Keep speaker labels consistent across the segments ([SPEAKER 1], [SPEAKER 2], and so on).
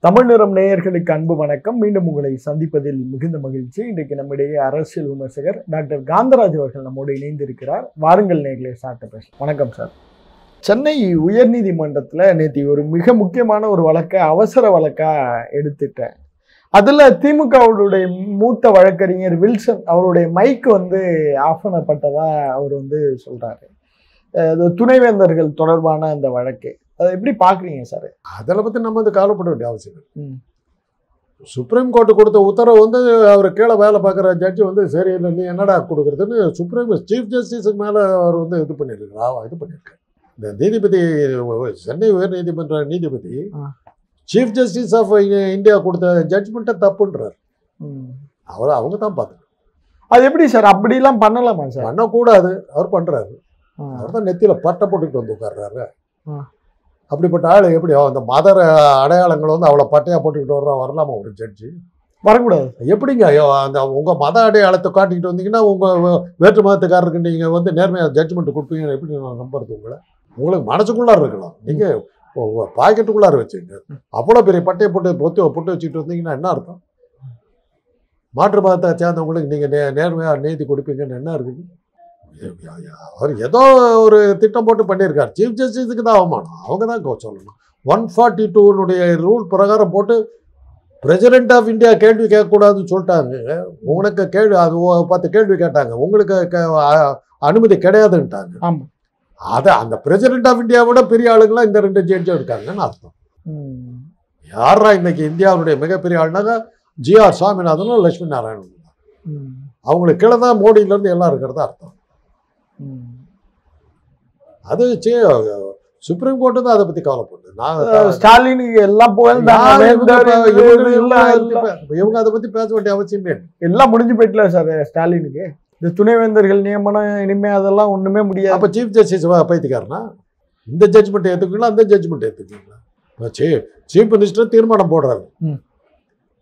[SPEAKER 1] தமிழ் நிறம் நேயர்களுக்கு அன்பு வணக்கம். மீண்டும் உங்களை சந்திப்பதில் மிகுந்த மகிழ்ச்சி. இன்றைக்கு நம்மிடையே அரசியல் விமர்சகர் டாக்டர் காந்தராஜ் அவர்கள் நம்மோடு இணைந்திருக்கிறார். வாருங்கள் நேயர்களே, சார்ட்ட பேச. வணக்கம் சார். சென்னை உயர்நீதிமன்றத்தில் நேற்று ஒரு மிக முக்கியமான ஒரு வழக்கை அவசர வழக்கா எடுத்துட்டேன். அதில் திமுகவுடைய மூத்த வழக்கறிஞர் வில்சன் அவருடைய மைக் ஆஃப் பண்ணப்பட்டதா அவர் சொல்றாரு. துணைவேந்தர்கள் தொடர்பான அந்த வழக்கு அதை எப்படி பார்க்குறீங்க சார்?
[SPEAKER 2] அதில் பற்றி நம்ம கவலைப்பட வேண்டிய அவசியம் இல்லை. சுப்ரீம் கோர்ட்டு கொடுத்த உத்தரவு அவர் கீழே வேலை பார்க்குற ஜட்ஜி சரி இல்லை, நீ என்னடா கொடுக்குறதுன்னு சுப்ரீம் சீஃப் ஜஸ்டிஸுக்கு மேலே அவர் இது பண்ணியிருக்காரு. இந்த நீதிபதி, சென்னை உயர் நீதிமன்ற நீதிபதி சீஃப் ஜஸ்டிஸ் ஆஃப் இந்தியா கொடுத்த ஜட்ஜ்மெண்ட்டை தப்புன்றார். அவங்க தான் பார்த்துக்கணும்.
[SPEAKER 1] அது எப்படி சார்? அப்படிலாம் பண்ணலாமா சார்?
[SPEAKER 2] பண்ணக்கூடாது. அவர் பண்ணுறாரு. அவர் தான் நெத்தியில் பட்டை போட்டுக்கிட்டு உட்கார்றாரு. அப்படிப்பட்ட ஆள் எப்படி அந்த மத அடையாளங்களை அவ்வளோ பட்டையாக போட்டுக்கிட்டு வரலாமா ஒரு ஜட்ஜி?
[SPEAKER 1] வரக்கூடாது.
[SPEAKER 2] எப்படிங்க அந்த உங்கள் மத அடையாளத்தை காட்டிக்கிட்டு வந்தீங்கன்னா உங்கள் வேற்று மதத்துக்காரருக்கு நீங்கள் நேர்மையாக ஜட்ஜ்மெண்ட் கொடுப்பீங்கன்னு எப்படி நான் நம்புறது? உங்களுக்கு மனசுக்குள்ளார இருக்கலாம், நீங்கள் பாக்கெட்டுக்குள்ளார வச்சுங்க. அவ்வளோ பெரிய பட்டையை போட்டு வச்சுக்கிட்டு வந்தீங்கன்னா என்ன அர்த்தம்? மாற்று மதத்தை சேர்ந்தவங்களுக்கு நீங்கள் நேர்மையாக நீதி கொடுப்பீங்கன்னு என்ன இருக்குது? அவர் ஏதோ ஒரு திட்டம் போட்டு பண்ணியிருக்கார். சீஃப் ஜஸ்டிஸுக்கு தான் அவமானம். அவங்க தான் சொல்லணும். 142 ரூல் பிரகாரம் போட்டு பிரசிடென்ட் ஆஃப் இந்தியா கேள்வி கேட்கக்கூடாதுன்னு சொல்லிட்டாங்க. உங்களுக்கு கேள்வி அது 10 கேள்வி கேட்டாங்க, உங்களுக்கு அனுமதி கிடையாதுன்ட்டாங்க.
[SPEAKER 1] ஆமாம்.
[SPEAKER 2] அதை அந்த பிரசிடென்ட் ஆஃப் இந்தியாவோட பெரிய ஆளுங்களாம் இந்த 2 ஜட்ஜும் இருக்காங்கன்னு அர்த்தம். யாரா இன்னைக்கு இந்தியாவுடைய மிகப்பெரிய ஆளுனாக்கா ஜிஆர் சுவாமிநாதனும் லட்சுமி நாராயணன். அவங்களுக்கு கீழே தான் மோடியிலேருந்து எல்லாம் இருக்கிறதா அர்த்தம். அது சுப்ரீம் கோர்ட்டு தான் அதை பத்தி கவலைப்பட்டு
[SPEAKER 1] ஸ்டாலினுக்கு எல்லாம்
[SPEAKER 2] இவங்க அதை பத்தி பேச வேண்டிய அவசியமே
[SPEAKER 1] எல்லாம் முடிஞ்சு போயிட்டல சார். ஸ்டாலினுக்கு இந்த துணைவேந்தர்கள் நியமனம் இனிமே அதெல்லாம் ஒண்ணுமே முடியாது.
[SPEAKER 2] அப்ப சீஃப் ஜஸ்டிஸ் பைத்தியக்காரனா? இந்த ஜட்ஜ்மெண்ட் ஏத்துக்கலாம், அந்த ஜட்ஜ்மெண்ட் ஏத்துக்கலாம். சீஃப் மினிஸ்டர் தீர்மானம் போடுறாரு,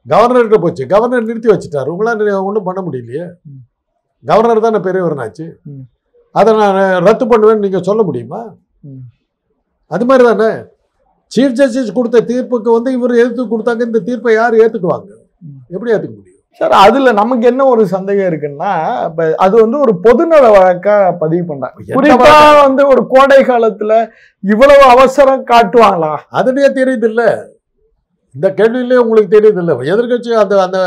[SPEAKER 2] கவர்னர்கிட்ட போச்சு, கவர்னர் நிறுத்தி வச்சுட்டாரு. உங்களால ஒன்றும் பண்ண முடியலையே. கவர்னர் தானே பெரியவர்னாச்சு. அதை நான் ரத்து பண்ணுவேன்னு நீங்கள் சொல்ல முடியுமா? அது மாதிரி தானே சீஃப் ஜஸ்டிஸ் கொடுத்த தீர்ப்புக்கு இவர் எதிர்த்து கொடுத்தாங்க. இந்த தீர்ப்பை யார் ஏற்றுக்குவாங்க? எப்படி ஏற்றுக்க முடியும்
[SPEAKER 1] சார்? அதுல நமக்கு என்ன ஒரு சந்தேகம் இருக்குன்னா, அது ஒரு பொதுநல வழக்கா பதிவு பண்றாங்க. குறிப்பா ஒரு கோடை காலத்துல இவ்வளவு அவசரம் காட்டுவாங்களா?
[SPEAKER 2] அதுலயே தெரியுது இல்ல, இந்த கேள்வியிலே உங்களுக்கு தெரியுது இல்லை. எதிர்கட்சி அந்த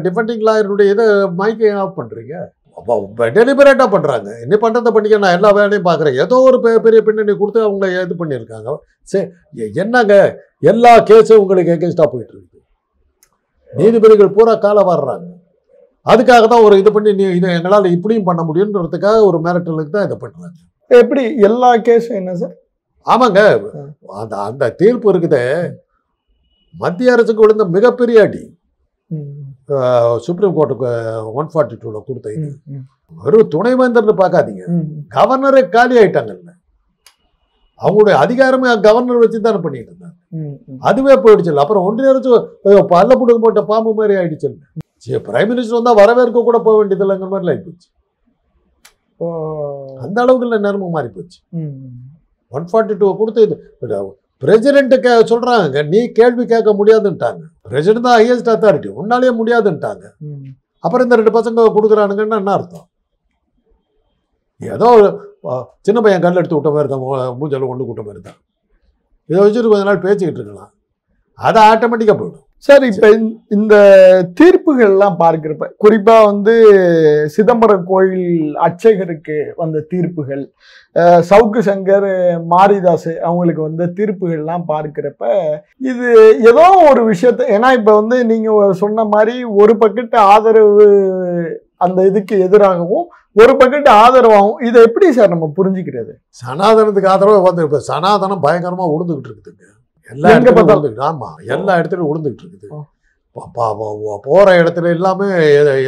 [SPEAKER 2] டிஃபெண்டிங் லாயருடைய இதை மைக்கை ஆஃப் பண்றீங்க. டெலிபரேட்டாக பண்ணுறாங்க. என்ன பண்ணுறதை பண்ணிக்க, நான் எல்லா வேலையும் பார்க்குறேன். ஏதோ ஒரு பெரிய பின்னணி கொடுத்து அவங்கள இது பண்ணியிருக்காங்க. சரி, என்னங்க எல்லா கேஸும் உங்களுக்கு எகென்ஸ்டாக போயிட்டு இருக்குது. நீதிபதிகள் பூரா காலை வர்றாங்க. அதுக்காக தான் ஒரு இது பண்ணி இதை எங்களால் இப்படியும் பண்ண முடியுன்றதுக்காக ஒரு மிரட்டலுக்கு தான் இதை பண்ணுறாங்க.
[SPEAKER 1] எப்படி எல்லா கேஸும் என்ன சார்?
[SPEAKER 2] ஆமாங்க, அந்த தீர்ப்பு இருக்குது. மத்திய அரசுக்கு விழுந்த மிகப்பெரிய அடி சுப்ரீம் கோர்ட்டுக்கு 142 கொடுத்த இது வெறும் துணைவேந்தர்னு பார்க்காதீங்க, கவர்னரே காலி ஆயிட்டாங்கல்ல. அவங்களுடைய அதிகாரமே கவர்னர் வச்சு தானே பண்ணிட்டு இருந்தாங்க. அதுவே போயிடுச்சு. அப்புறம் ஒன்றிய அரசு பல்ல புடுங்க போட்ட பாம்பு மாதிரி ஆயிடுச்சு. சரி, பிரைம் மினிஸ்டர் வந்தா வரவேற்க கூட போக வேண்டியது இல்லைங்கிற மாதிரி ஆயிப்போச்சு. அந்த அளவுக்கு நேரமும் மாறி போச்சு. 142 கொடுத்து இது பிரசிடென்ட்டு சொல்றாங்க, நீ கேள்வி கேட்க முடியாதுன்ட்டாங்க. பிரசிடென்ட் தான் ஹையஸ்ட் அத்தாரிட்டி, உன்னாலேயே முடியாதுன்ட்டாங்க. அப்புறம் இந்த 2 பசங்க கொடுக்குறானுங்கன்னா என்ன அர்த்தம்? ஏதோ சின்ன பையன் கல் எடுத்து விட்ட மாதிரி தான், மூஞ்சல் கொண்டு விட்ட மாதிரி தான். இதை வச்சுட்டு கொஞ்ச நாள் பேசிக்கிட்டு இருக்கலாம். அது ஆட்டோமேட்டிக்காக போயிடும்.
[SPEAKER 1] சார், இப்போ இந்த தீர்ப்புகள்லாம் பார்க்கிறப்ப குறிப்பா சிதம்பரம் கோயில் அர்ச்சகருக்கு வந்த தீர்ப்புகள், சவுக்கு சங்கர், மாரிதாஸ் அவங்களுக்கு வந்த தீர்ப்புகள்லாம் பார்க்கிறப்ப இது ஏதோ ஒரு விஷயத்த, ஏன்னா இப்போ நீங்க சொன்ன மாதிரி ஒரு பக்கத்து ஆதரவு அந்த இதுக்கு எதிராகவும் ஒரு பக்கத்து ஆதரவாகவும், இதை எப்படி சார் நம்ம புரிஞ்சுக்கிறது?
[SPEAKER 2] சனாதனத்துக்கு ஆதரவாக இப்போ சனாதனம் பயங்கரமா உழுந்துகிட்டு இருக்குதுங்க. எல்லா இடத்துலையும். ஆமா, எல்லா இடத்துலையும் உழுந்துகிட்டு இருக்குது. போற இடத்துல எல்லாமே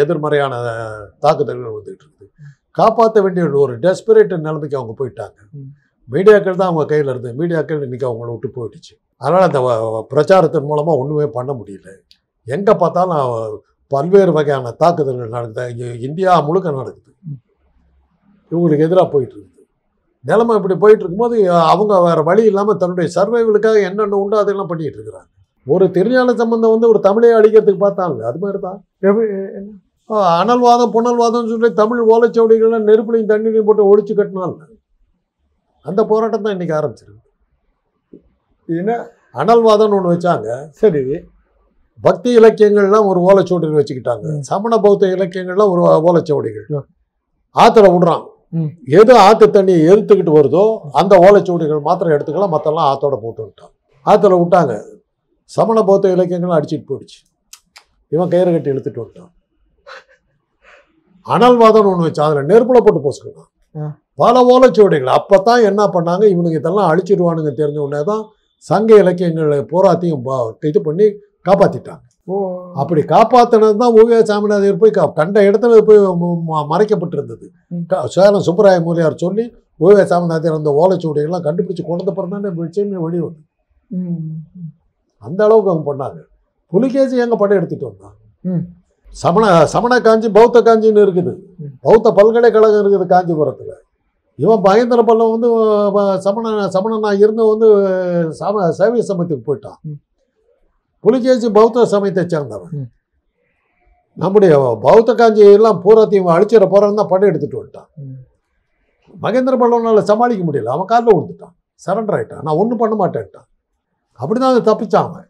[SPEAKER 2] எதிர்மறையான தாக்குதல்கள் வந்துகிட்டு இருக்குது. காப்பாற்ற வேண்டிய ஒரு டெஸ்பரேட் நிலைமைக்கு அவங்க போயிட்டாங்க. மீடியாக்கள் தான் அவங்க கையில் இருந்து, மீடியாக்கள் இன்னைக்கு அவங்கள விட்டு போயிடுச்சு. அதனால அந்த பிரச்சாரத்தின் மூலமா ஒண்ணுமே பண்ண முடியல. எங்க பார்த்தாலும் பல்வேறு வகையான தாக்குதல்கள் நடக்குது. இந்தியா முழுக்க நடக்குது. இவங்களுக்கு எதிராக போயிட்டு இருக்குது. நிலைமை இப்படி போயிட்டு இருக்கும்போது அவங்க வேறு வழி இல்லாமல் தன்னுடைய சர்வைவலுக்காக என்னென்ன உண்டோ அதெல்லாம் பண்ணிகிட்டு இருக்கிறாங்க. ஒரு திருஞான சம்பந்தம் வந்து ஒரு தமிழையை அழிக்கிறதுக்கு பார்த்தாங்க. அது மாதிரி தான் அனல்வாதம் புனல்வாதம்னு சொல்லி தமிழ் ஓலைச்சுவடிகள்லாம் நெருப்புலையும் தண்ணீரையும் போட்டு ஒழிச்சு கட்டினாங்க. அந்த போராட்டம் தான் இன்னைக்கு ஆரம்பிச்சிருக்கு.
[SPEAKER 1] என்ன
[SPEAKER 2] அனல்வாதம்னு ஒன்று வச்சாங்க.
[SPEAKER 1] சரி,
[SPEAKER 2] பக்தி இலக்கியங்கள்லாம் ஒரு ஓலைச்சுவடிகள் வச்சுக்கிட்டாங்க. சமண பௌத்த இலக்கியங்கள்லாம் ஒரு ஓலைச்சுவடிகள் ஆத்துல விடுறான். எது ஆத்து தண்ணியை எதிர்த்துக்கிட்டு வருதோ அந்த ஓலைச்சுவடிகள் மாத்திரம் எடுத்துக்கலாம், மற்றெல்லாம் ஆத்தோட போட்டு விட்டான். ஆத்துல விட்டாங்க. சமண பௌத்த இலக்கியங்களும் அடிச்சுட்டு போயிடுச்சு. இவன் கயிறு கட்டி இழுத்துட்டு விட்டான். அனல்வாதம்னு ஒன்று வச்சு அதில் நெருப்புல போட்டு போசுக்கலாம் பல ஓலைச்சுவடிகள். அப்பதான் என்ன பண்ணாங்க, இவனுக்கு இதெல்லாம் அழிச்சிடுவானுங்க தெரிஞ்ச உடனே தான் சங்க இலக்கியங்களை பூராத்தையும் இது பண்ணி காப்பாத்திட்டாங்க. அப்படி காப்பாத்தினது தான் ஓவிய சாமிநாதையர் போய் கண்ட இடத்துல போய் மறைக்கப்பட்டிருந்தது. சேலம் சுப்பராய மூலியார் சொல்லி ஓவிய சாமிநாதையர் அந்த ஓலைச்சுவடிகள்லாம் கண்டுபிடிச்சு கொண்டு பிறந்தானே விஷயமே வெளியே வந்து அந்த அளவுக்கு அவங்க பண்ணாங்க. புலிகேசி எங்க படம் எடுத்துட்டு வந்தாங்க. சமண காஞ்சி பௌத்த காஞ்சின்னு இருக்குது. பௌத்த பல்கலைக்கழகம் இருக்குது காஞ்சிபுரத்தில். இவன் மகேந்திர பல்லவன் வந்து சமணனா இருந்து வந்து சைவ சமயத்துக்கு போயிட்டான். புலிகேசி பௌத்த சமயத்தை சேர்ந்தவன். நம்முடைய பௌத்த காஞ்சி எல்லாம் பூராத்தையும் அழிச்சிட போறான்னு தான் படம் எடுத்துட்டு வந்துட்டான். மகேந்திர பல்லவனால சமாளிக்க முடியல. அவன் காலில் விழுந்துட்டான், சரண்டர் ஆயிட்டான். நான் ஒன்றும் பண்ண மாட்டேன்ட்டான். அப்படிதான் அதை தப்பிச்சான் அவன்.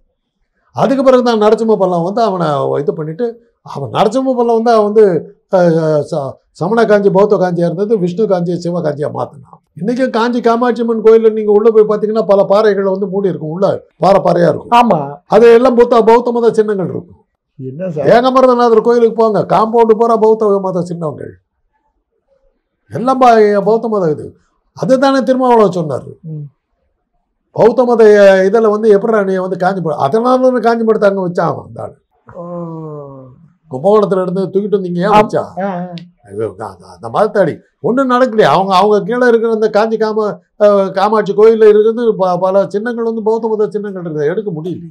[SPEAKER 2] அதுக்கு பிறகு தான் நரசிம்ம பல்லவன் வந்து அவனை இது பண்ணிட்டு, அவன் நரசிம்ம பல்லவன் வந்து அவன் வந்து சமண காஞ்சி பௌத்த காஞ்சியாக இருந்தது விஷ்ணு காஞ்சியை சிவ காஞ்சியாக மாற்றினான். இன்றைக்கி காஞ்சி காமாட்சி அம்மன் கோயிலில் நீங்கள் உள்ளே போய் பார்த்தீங்கன்னா பல பாறைகளை வந்து மூடி இருக்கும். உள்ள பாறையாக இருக்கும்.
[SPEAKER 1] ஆமாம்,
[SPEAKER 2] அது எல்லாம் பௌத்த மத சின்னங்கள் இருக்கும்.
[SPEAKER 1] என்ன சார்,
[SPEAKER 2] ஏகமரதநாதர் கோயிலுக்கு போங்க, காம்பவுண்டு போகிற பௌத்த மத சின்னங்கள் எல்லாம் பௌத்த மத இது. அதுதானே திருமாவளவன் சொன்னார். பௌத்த மத இதில் வந்து எப்படி நீ வந்து காஞ்சிபுரம், அதனால காஞ்சிபுரத்தை அங்கே வச்சான் அவன். அந்த ஆள் கும்பகோணத்தில் இருந்து தூக்கிட்டு வந்தீங்க ஏன் வச்சா? அந்த மதத்தாடி ஒன்றும் நடக்கலையே. அவங்க கீழே இருக்கிற அந்த காஞ்சி காமாட்சி கோயிலில் இருக்கிறது பல சின்னங்கள் வந்து பௌத்த மத சின்னங்கள் இருக்குது. எடுக்க முடியல.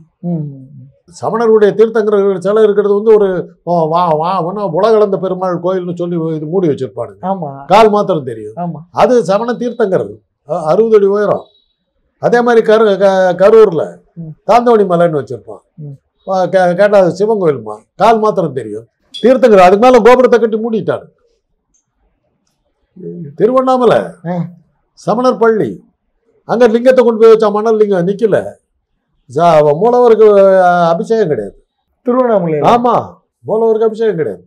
[SPEAKER 2] சமணருடைய தீர்த்தங்கர சிலை இருக்கிறது வந்து ஒரு உலகளந்த பெருமாள் கோயில்னு சொல்லி இது மூடி வச்சிருப்பானுங்க. கால் மாத்திரம் தெரியும். அது சமண தீர்த்தங்கிறது 60 அடி உயரம். அதே மாதிரி கரூரில் தாந்தோணி மலைன்னு வச்சிருப்பான். கேட்டா அது சிவன் கோயிலுமா, கால் மாத்திரம் தெரியும். தீர்த்தங்கர் அதுக்கு மேல கோபுரத்தை கட்டி மூடிட்டாரு. திருவண்ணாமலை சமணர் பள்ளி, அங்க லிங்கத்தை கொண்டு போய் வச்சா மணல் லிங்கம் நிக்கல. மூலவருக்கு அபிஷேகம் கிடையாது
[SPEAKER 1] திருவண்ணாமலை.
[SPEAKER 2] ஆமா, மூலவருக்கு அபிஷேகம் கிடையாது.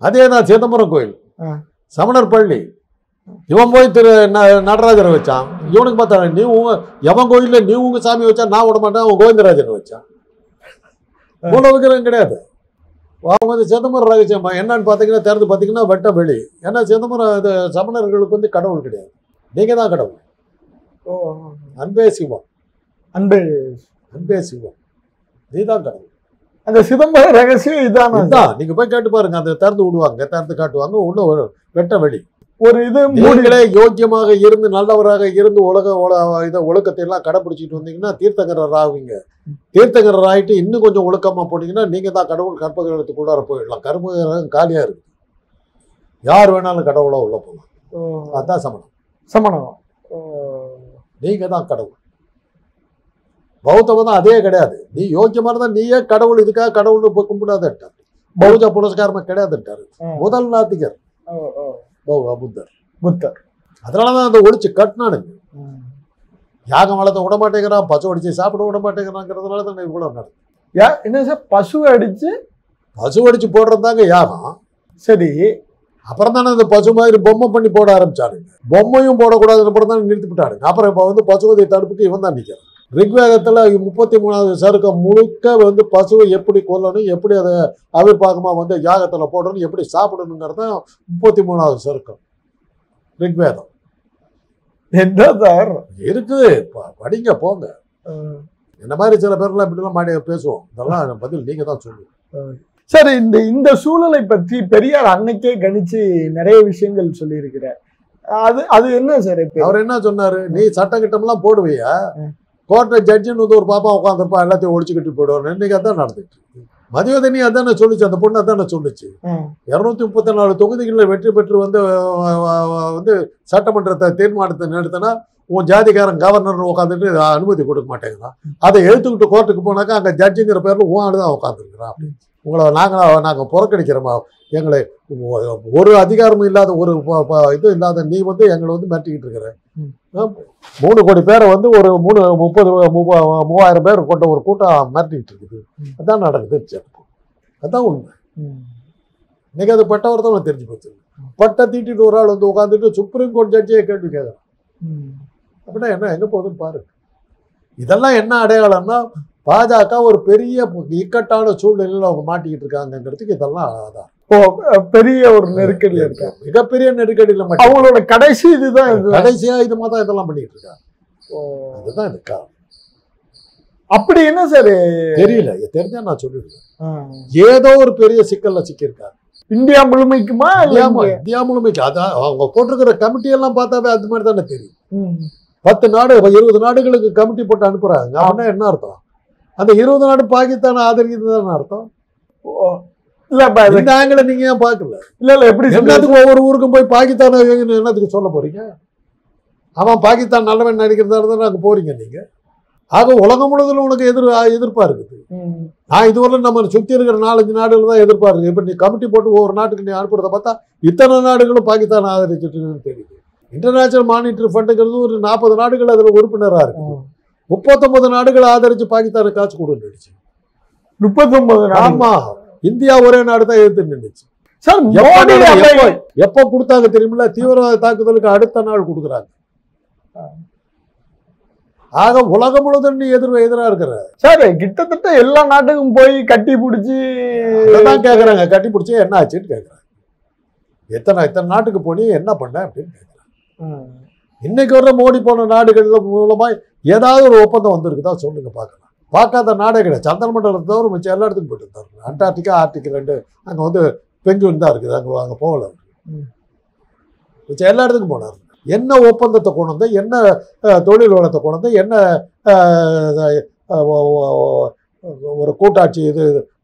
[SPEAKER 2] அதேதான் சிதம்பரம் கோயில் சமணர் பள்ளி. இவன் போய் நடராஜரை வச்சான். இவனுக்கு பார்த்தா நீ எவன் கோயில்ல நீ உங்க சாமி வச்சா நான் விட மாட்டேன். அவன் கோவிந்தராஜன் வச்சான். மூல விக்கிரகம் கிடையாது. அவங்க வந்து சிதம்பரம் ரகசியம் என்னன்னு பார்த்தீங்கன்னா திறந்து பார்த்தீங்கன்னா வெட்ட வெளி. ஏன்னா சிதம்பரம் இது சமணர்களுக்கு வந்து கடவுள் கிடையாது, நீங்க தான் கடவுள். அன்பே சிவம், அன்பே சிவம், நீதான் கடவுள்.
[SPEAKER 1] அந்த சிதம்பரம் ரகசியம் இதான்.
[SPEAKER 2] நீங்க போய் கேட்டு பாருங்க. அந்த திறந்து விடுவாங்க, திறந்து காட்டுவாங்க. உள்ள ஒரு வெட்ட வெளி.
[SPEAKER 1] ஒரு இது
[SPEAKER 2] நீங்களே யோக்கியமாக இருந்து நல்லவராக இருந்து ஒழுக்கத்தை எல்லாம் கடைபிடிச்சிட்டு வந்தீங்கன்னா தீர்த்தங்கரர் ஆகுவீங்க. தீர்த்தங்கரர் ஆகிட்டு இன்னும் கொஞ்சம் ஒழுக்கமா போனீங்கன்னா நீங்க தான் கடவுள். கற்பகிரகத்துக்குள்ளார போயிடலாம். கற்பகிரகம் காலியா இருக்கு, யார் வேணாலும் கடவுளா உள்ள போகலாம். அதான் சமணம். நீங்க தான் கடவுள். பௌத்தம் தான் அதே கிடையாது. நீ யோக்கியமா இருந்தா நீயே கடவுள். இதுக்காக கடவுள் கும்பிடாதட்டார். பௌத்த புரஸ்காரமா கிடையாதுட்டாரு முதல் நாத்திகர் புத்தர். அதனாலதான் அந்த ஒழிச்சு கட்டினானுங்க. யாகம் வளர்த்த விட மாட்டேங்கிறான், பசு அடிச்சு சாப்பிட விட மாட்டேங்கிறாங்கிறதுனால தான் இவ்வளவு நடக்கும்.
[SPEAKER 1] என்ன சார், பசு அடிச்சு
[SPEAKER 2] போடுறதாங்க யாகம்.
[SPEAKER 1] சரி,
[SPEAKER 2] அப்புறம் தானே அந்த பசு மாதிரி பொம்மை பண்ணி போட ஆரம்பிச்சாருங்க. பொம்மையும் போடக்கூடாதுன்னு அப்புறம் தான் நிறுத்தி விட்டாருங்க. அப்புறம் இப்போ வந்து பசுவதை தடுப்புக்கு இவன் தான் நிற்கிறான். ரிக்வேதத்துல 33வது சருக்கம் முழுக்க வந்து பசுவை எப்படி கொல்லணும், எப்படி அதை அவிர்பாகமா வந்து யாகத்துல போடணும், எப்படி சாப்பிடணுங்கிறத 33வது சருக்கம் ரிக்வேதம்.
[SPEAKER 1] என்ன சார்
[SPEAKER 2] இருக்குது, படிங்க போங்க. இந்த மாதிரி சில பேர்லாம் இப்படிலாம் மாடி பேசுவோம். இதெல்லாம் பதில் நீங்க தான் சொல்லுங்க.
[SPEAKER 1] சார், இந்த சூழலை பற்றி பெரியார் அன்னைக்கே கணிச்சு நிறைய விஷயங்கள் சொல்லியிருக்கிறார். அது என்ன சார்,
[SPEAKER 2] அவர் என்ன சொன்னாரு, நீ சட்டக்கிட்டம்லாம் போடுவியா, கோர்ட்டை ஜட்ஜின்னு வந்து ஒரு பாப்பா உட்காந்துருப்பா, எல்லாத்தையும் ஒழிச்சுக்கிட்டு போயிடுவார். இன்னைக்கு அதான் நடந்துட்டு மதிவதனி அதானே சொல்லிச்சு. அந்த பொண்ணு அதானே சொல்லிச்சு. 234 தொகுதிகளில் வெற்றி பெற்று வந்து சட்டமன்றத்தை தீர்மானத்தை நிறுத்தினா உன் ஜாதிக்காரன் கவர்னர் உட்காந்துட்டு அனுமதி கொடுக்க மாட்டேங்கிறான். அதை எழுத்துக்கிட்டு கோர்ட்டுக்கு போனாக்கா அங்கே ஜட்ஜுங்கிற பேரில் உன் ஆளு தான் உட்காந்துருக்குறான். அப்படின்னு உங்களை நாங்கள் புறக்கணிக்கிறோமா? எங்களை ஒரு அதிகாரமும் இல்லாத ஒரு இது இல்லாத நீ வந்து எங்களை வந்து மிரட்டிக்கிட்டு இருக்கிற. 3 கோடி பேரை வந்து ஒரு 30,000 பேர் கொண்ட ஒரு கூட்டம் மிரட்டிக்கிட்டு இருக்குது. அதான் நடக்குது. அதான் உண்மை. இன்னைக்கு அது பட்டவர்தான் தெரிஞ்சு போச்சு. பட்டை தீட்டிட்டு ஒரு ஆள் வந்து உட்காந்துட்டு சுப்ரீம் கோர்ட் ஜட்ஜியை கேள்வி கேட்குறான். அப்படின்னா என்ன எங்கே போகுதுன்னு பாருங்க. இதெல்லாம் என்ன அடையாளம்னா பாஜக ஒரு பெரிய இக்கட்டான சூழ்நிலையில் அவங்க மாட்டிக்கிட்டு இருக்காங்கிறதுக்கு இதெல்லாம் ஆதாரம்.
[SPEAKER 1] பெரிய ஒரு நெருக்கடியில் இருக்காங்க.
[SPEAKER 2] மிகப்பெரிய நெருக்கடியில் மட்டும்
[SPEAKER 1] அவங்களோட கடைசி இதுதான்,
[SPEAKER 2] கடைசியா இது மாதிரி தான் இதெல்லாம் பண்ணிட்டு இருக்காங்க. அதுதான் இது காரணம்.
[SPEAKER 1] அப்படி என்ன சார்
[SPEAKER 2] தெரியல, தெரிஞ்சா நான் சொல்லிடுறேன். ஏதோ ஒரு பெரிய சிக்கல்ல சிக்கியிருக்காங்க.
[SPEAKER 1] இந்தியா முழுமைக்குமா?
[SPEAKER 2] இந்தியா முழுமைக்கு. அதான் அவங்க போட்டிருக்கிற கமிட்டி எல்லாம் பார்த்தாவே அது மாதிரி தானே தெரியும். 10 நாடு 20 நாடுகளுக்கு கமிட்டி போட்டு அனுப்புறாங்க. அப்படின்னா என்ன அர்த்தம்? அந்த 20 நாடு பாகிஸ்தான் ஆதரிக்கிறது அர்த்தம். இந்த ஆங்கில நீங்க ஏன் பாக்கல?
[SPEAKER 1] இல்ல எப்படி
[SPEAKER 2] எல்லாத்துக்கும் ஒவ்வொரு ஊருக்கும் போய் பாகிஸ்தான் என்னத்துக்கு சொல்ல போறீங்க? அவன் பாகிஸ்தான் நல்லவன் நினைக்கிறதா இருந்தா அங்க போறீங்க நீங்க. ஆக உலகம் முழுவதும் உனக்கு எதிர்ப்பா இருக்குது. நான் இதுவரை நம்ம சுத்தி இருக்கிற 4-5 நாடுகள் தான் எதிர்ப்பா இருக்கு. இப்ப நீ கமிட்டி போட்டு ஒவ்வொரு நாட்டுக்கு நீ அனுப்புறத பார்த்தா இத்தனை நாடுகளும் பாகிஸ்தான் ஆதரிச்சுட்டு தெரியுது. இன்டர்நேஷனல் மானிட்டரி ஃபண்டுங்கிறது ஒரு 40 நாடுகள் அதுல உறுப்பினரா இருக்கு. 39 நாடுகள் ஆதரிச்சு பாகிஸ்தானுக்கு காசு கொடுத்துருச்சு.
[SPEAKER 1] 39.
[SPEAKER 2] ஆமா, இந்தியா ஒரே நாடு தான் எதிர்த்து நின்றுச்சு. எப்போ கொடுத்தாங்க தெரியுமில்ல? தீவிரவாத தாக்குதலுக்கு அடுத்த நாள் கொடுக்குறாங்க. ஆக உலகம் முழுவதும் நீ எதிராக இருக்கிற
[SPEAKER 1] சார். கிட்டத்தட்ட எல்லா நாட்டுக்கும் போய் கட்டி பிடிச்சி
[SPEAKER 2] தான் கேட்கறாங்க. கட்டி பிடிச்சி என்ன ஆச்சுன்னு கேட்கறாங்க. எத்தனை நாட்டுக்கு போனி என்ன பண்ண அப்படின்னு கேட்கறாங்க. இன்னைக்கு வர மோடி போன நாடுகள் மூலமா ஏதாவது ஒரு ஒப்பந்தம் வந்திருக்குதா சொல்லுங்க பார்க்கலாம். பார்க்காத நாடே கிடையாது. சந்திர மண்டலத்தை தவிர மிச்சம் எல்லா இடத்துக்கும் போயிட்டு இருந்தாரு. அண்டார்டிகா, ஆர்டிக் 2 அங்கே வந்து பெங்குவின் தான் இருக்குது. அங்கே போகல. மிச்சம் எல்லா இடத்துக்கும் போனார். என்ன ஒப்பந்தத்தை கொண்டு வந்த, என்ன தொழில் வளத்தை கொண்டு வந்த, என்ன ஒரு கூட்டாட்சி இது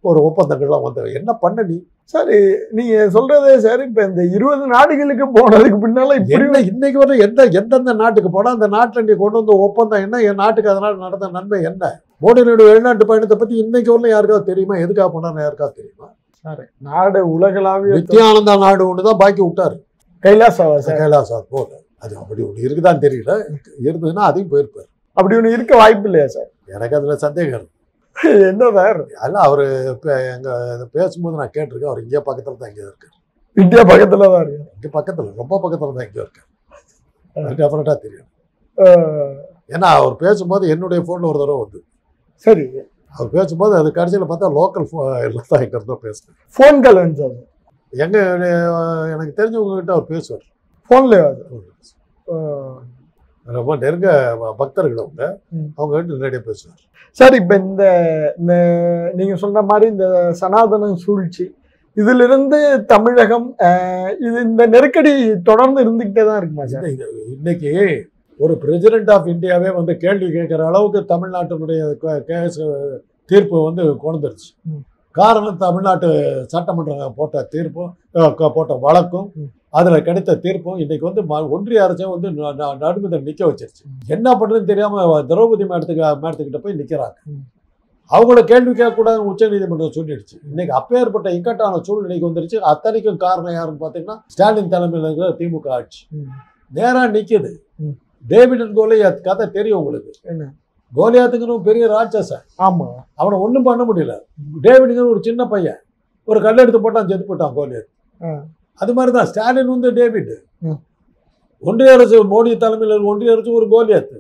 [SPEAKER 2] ஒரு ஒப்பந்தங்கள்லாம் வந்தது என்ன பண்ண நீ?
[SPEAKER 1] சரி, நீங்க சொல்றதே சரி. இப்ப இந்த 20 நாடுகளுக்கு போனதுக்கு பின்னால
[SPEAKER 2] என்ன இன்னைக்கு வர எந்தெந்த நாட்டுக்கு போனா அந்த நாட்டில் நீ கொண்டு வந்த ஒப்பந்தம் என்ன, என் நாட்டுக்கு அதனால நடந்த நன்மை என்ன? மோடியினுடைய வெளிநாட்டு பயணத்தை பத்தி இன்னைக்கு வரல யாருக்காவது தெரியுமா? எதுக்காக போனான்னு யாருக்காவது தெரியுமா?
[SPEAKER 1] சரி, நாடு உலகளாவிய
[SPEAKER 2] நித்யானந்தா நாடு ஒண்ணுதான் பாக்கி விட்டாரு.
[SPEAKER 1] கைலாசா
[SPEAKER 2] போகுது. அது அப்படி ஒண்ணு இருக்குதான்னு தெரியல. இருந்ததுன்னா அதையும் போயிருப்பாரு.
[SPEAKER 1] அப்படி ஒண்ணு இருக்க வாய்ப்பு இல்லையா சார்?
[SPEAKER 2] எனக்கு அதுல சந்தேகம் இருக்கு.
[SPEAKER 1] என்ன சார்?
[SPEAKER 2] அல்ல, அவரு எங்க பேசும்போது நான் கேட்டிருக்கேன். அவர் இங்கே பக்கத்துல தான் இங்கே இருக்காரு.
[SPEAKER 1] இந்தியா பக்கத்துல தான் இருக்கு.
[SPEAKER 2] இங்க பக்கத்துல, ரொம்ப பக்கத்துல தான் இங்கே இருக்காரு. டெஃபினட்டா தெரியும். ஏன்னா அவர் பேசும்போது என்னுடைய போன்ல ஒரு தடவை வந்து.
[SPEAKER 1] சரி,
[SPEAKER 2] அவர் பேசும்போது அது கடைசியில் பார்த்தா லோக்கல் எல்லாம் தான் இங்க இருந்தோம் பேசுறேன்.
[SPEAKER 1] போன் கால் வந்துச்சு.
[SPEAKER 2] எங்க எனக்கு தெரிஞ்சவங்க கிட்ட அவர் பேசுவார்.
[SPEAKER 1] போன்ல
[SPEAKER 2] ரொம்ப நெருங்க பக்தர்கள் அவங்க கிட்ட நேரடியாக பேசுவார்.
[SPEAKER 1] சார், இப்ப இந்த நீங்க சொன்ன மாதிரி இந்த சனாதன சூழ்ச்சி இதிலிருந்து தமிழகம் இந்த நெருக்கடி தொடர்ந்து இருந்துகிட்டே தான் இருக்குமா சார்?
[SPEAKER 2] இன்னைக்கு ஒரு பிரசிடென்ட் ஆஃப் இந்தியாவே வந்து கேள்வி கேட்கிற அளவுக்கு தமிழ்நாட்டினுடைய தீர்ப்பு வந்து கொண்டுருச்சு. காரணம் தமிழ்நாட்டு சட்டமன்றம் போட்ட தீர்ப்பும் போட்ட வழக்கும் அதுல கிடைத்த தீர்ப்பும் இன்னைக்கு வந்து ஒன்றிய அரசே வந்து நடுமிதம் நிக்க வச்சிருச்சு. என்ன பண்றதுன்னு தெரியாம திரௌபதி மேடத்துக்கிட்ட போய் நிக்கிறாங்க. அவங்கள கேள்வி கேட்கக்கூடாதுன்னு உச்ச நீதிமன்றம் சொல்லிடுச்சு. இன்னைக்கு அப்பேற்பட்ட இக்கட்டான சூழ்நிலைக்கு வந்துருச்சு. அத்தனைக்கும் காரணம் யாருன்னு பாத்தீங்கன்னா ஸ்டாலின் தலைமையில் இருக்கிற திமுக ஆட்சி நேரா நிக்குது. டேவிட் அண்ட் கோலியாத் கதை தெரியும் உங்களுக்கு.
[SPEAKER 1] என்ன
[SPEAKER 2] கோலியாத்துக்குன்னு பெரிய ராட்சசன்.
[SPEAKER 1] ஆமா,
[SPEAKER 2] அவனை ஒன்றும் பண்ண முடியல. டேவிடுங்கிற ஒரு சின்ன பையன் ஒரு கல் எடுத்து போட்டான், செத்து போட்டான் கோலியாத். அது மாதிரிதான் ஸ்டாலின் வந்து டேவிட். ஒன்றிய அரசு மோடி தலைமையில் ஒன்றிய அரசு ஒரு கோலியாத்.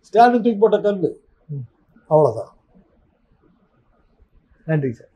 [SPEAKER 2] ஸ்டாலின் தூக்கி போட்ட கல். அவ்வளவுதான்.
[SPEAKER 1] நன்றி சார்.